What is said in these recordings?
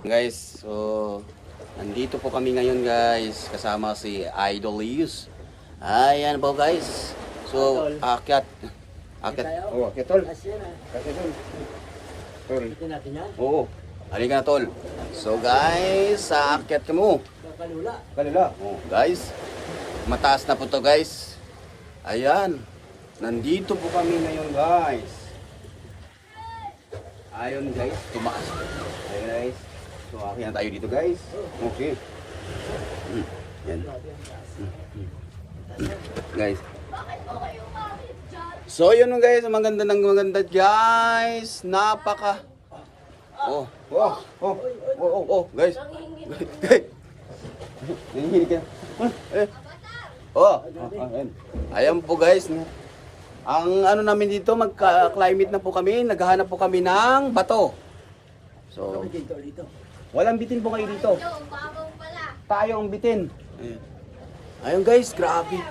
Guys, so nandito po kami ngayon guys, kasama si Idol Lius. Ayan po guys. So, akyat. Oo, akyat tol. Kasi tol. Tol. Oo. Halika na tol. So guys, aakyat ka mo. Kalula. Oh, guys. Mataas na po to guys. Ayan. Nandito po kami ngayon guys. Ayun guys, tumaas. Ayun guys. So, akyat tayo dito guys. Okay. Yan. Guys. So, yun guys. Maganda ng maganda guys. Napaka. Guys. Guys. Nangihinig ka. Ayan po guys. Ang ano namin dito, magka-climate na po kami. Naghahanap po kami ng bato. So, walang bitin po kayo dito. Tayo ang bitin. Ayun guys, grabe.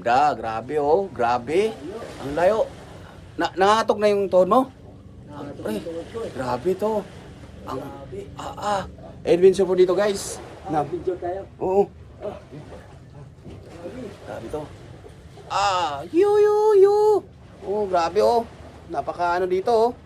Grabe oh, grabe. Ang layo. Nangangatok na yung tuhod mo? Grabe to. Ang adventure po dito guys. Video tayo. Oo. Grabe to. Oh, grabe oh. Napaka ano dito oh.